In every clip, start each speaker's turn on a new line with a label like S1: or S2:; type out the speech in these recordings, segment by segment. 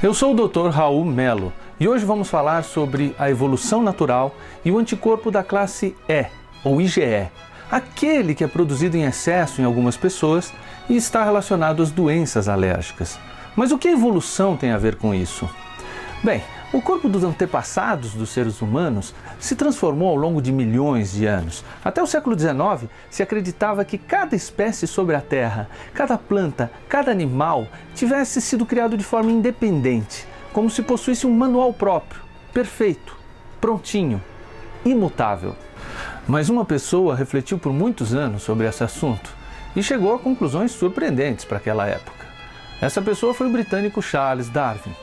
S1: Eu sou o Dr. Raul Melo e hoje vamos falar sobre a evolução natural e o anticorpo da classe E, ou IgE, aquele que é produzido em excesso em algumas pessoas e está relacionado às doenças alérgicas. Mas o que a evolução tem a ver com isso? Bem, o corpo dos antepassados dos seres humanos se transformou ao longo de milhões de anos. Até o século XIX, se acreditava que cada espécie sobre a Terra, cada planta, cada animal tivesse sido criado de forma independente, como se possuísse um manual próprio, perfeito, prontinho, imutável. Mas uma pessoa refletiu por muitos anos sobre esse assunto e chegou a conclusões surpreendentes para aquela época. Essa pessoa foi o britânico Charles Darwin.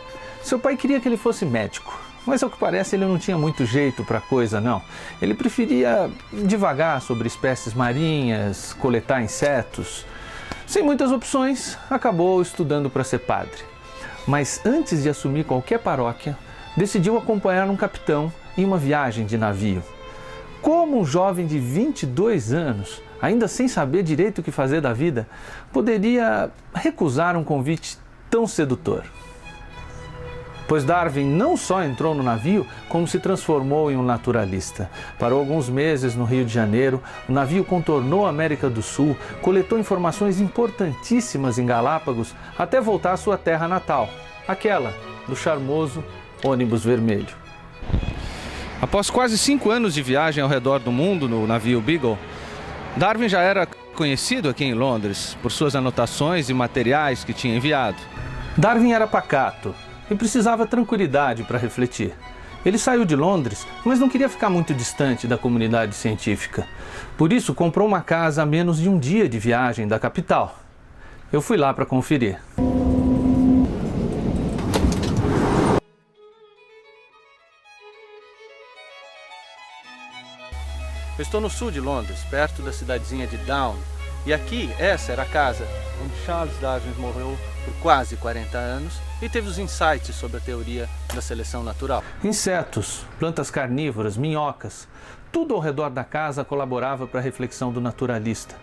S1: Seu pai queria que ele fosse médico, mas ao que parece ele não tinha muito jeito para a coisa, não. Ele preferia divagar sobre espécies marinhas, coletar insetos. Sem muitas opções, acabou estudando para ser padre. Mas antes de assumir qualquer paróquia, decidiu acompanhar um capitão em uma viagem de navio. Como um jovem de 22 anos, ainda sem saber direito o que fazer da vida, poderia recusar um convite tão sedutor? Pois Darwin não só entrou no navio, como se transformou em um naturalista. Parou alguns meses no Rio de Janeiro, o navio contornou a América do Sul, coletou informações importantíssimas em Galápagos, até voltar à sua terra natal, aquela do charmoso ônibus vermelho. Após quase 5 anos de viagem ao redor do mundo no navio Beagle, Darwin já era conhecido aqui em Londres por suas anotações e materiais que tinha enviado. Darwin era pacato e precisava tranquilidade para refletir. Ele saiu de Londres, mas não queria ficar muito distante da comunidade científica. Por isso, comprou uma casa a menos de um dia de viagem da capital. Eu fui lá para conferir. Eu estou no sul de Londres, perto da cidadezinha de Down. E aqui, essa era a casa onde Charles Darwin morreu por quase 40 anos e teve os insights sobre a teoria da seleção natural. Insetos, plantas carnívoras, minhocas, tudo ao redor da casa colaborava para a reflexão do naturalista.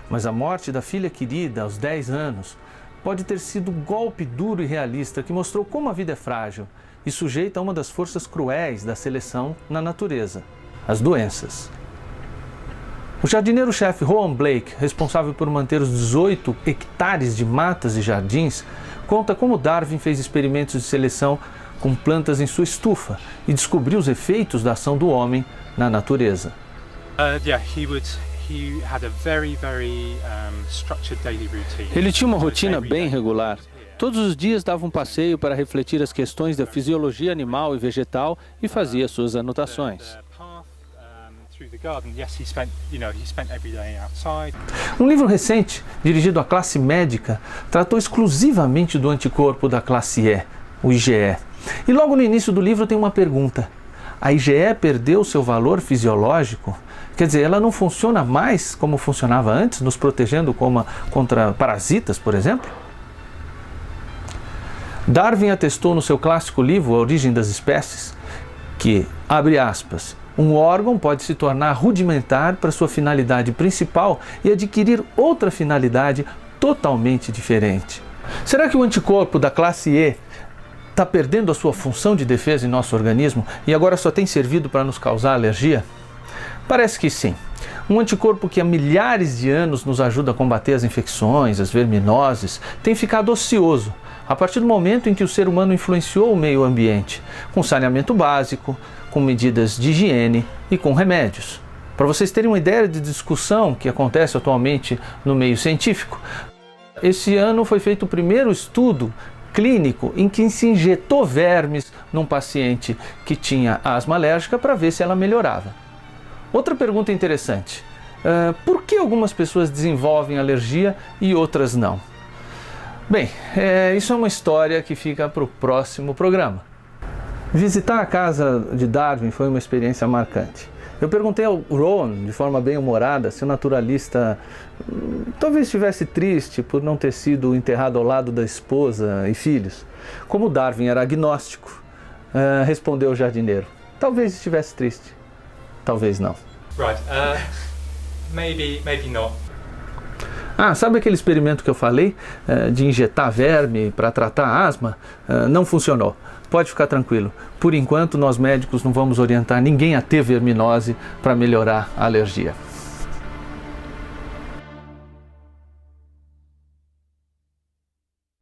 S1: Mas a morte da filha querida aos 10 anos pode ter sido um golpe duro e realista que mostrou como a vida é frágil e sujeita a uma das forças cruéis da seleção na natureza, as doenças. O jardineiro-chefe Rowan Blake, responsável por manter os 18 hectares de matas e jardins, conta como Darwin fez experimentos de seleção com plantas em sua estufa e descobriu os efeitos da ação do homem na natureza. Ele tinha uma rotina bem regular. Todos os dias dava um passeio para refletir as questões da fisiologia animal e vegetal e fazia suas anotações. Um livro recente, dirigido à classe médica, tratou exclusivamente do anticorpo da classe E, o IgE. E logo no início do livro tem uma pergunta. A IgE perdeu seu valor fisiológico? Quer dizer, ela não funciona mais como funcionava antes, nos protegendo contra parasitas, por exemplo? Darwin atestou no seu clássico livro A Origem das Espécies que, abre aspas, um órgão pode se tornar rudimentar para sua finalidade principal e adquirir outra finalidade totalmente diferente. Será que o anticorpo da classe E está perdendo a sua função de defesa em nosso organismo e agora só tem servido para nos causar alergia? Parece que sim. Um anticorpo que há milhares de anos nos ajuda a combater as infecções, as verminoses, tem ficado ocioso a partir do momento em que o ser humano influenciou o meio ambiente, com saneamento básico, com medidas de higiene e com remédios. Para vocês terem uma ideia de discussão que acontece atualmente no meio científico, esse ano foi feito o primeiro estudo clínico em que se injetou vermes num paciente que tinha asma alérgica para ver se ela melhorava. Outra pergunta interessante, por que algumas pessoas desenvolvem alergia e outras não? Bem, isso é uma história que fica para o próximo programa. Visitar a casa de Darwin foi uma experiência marcante. Eu perguntei ao Rowan, de forma bem humorada, se o naturalista talvez estivesse triste por não ter sido enterrado ao lado da esposa e filhos. Como Darwin era agnóstico, respondeu o jardineiro, talvez estivesse triste, talvez não.
S2: Right, maybe not.
S1: Ah, sabe aquele experimento que eu falei de injetar verme para tratar a asma? Não funcionou. Pode ficar tranquilo. Por enquanto, nós médicos não vamos orientar ninguém a ter verminose para melhorar a alergia.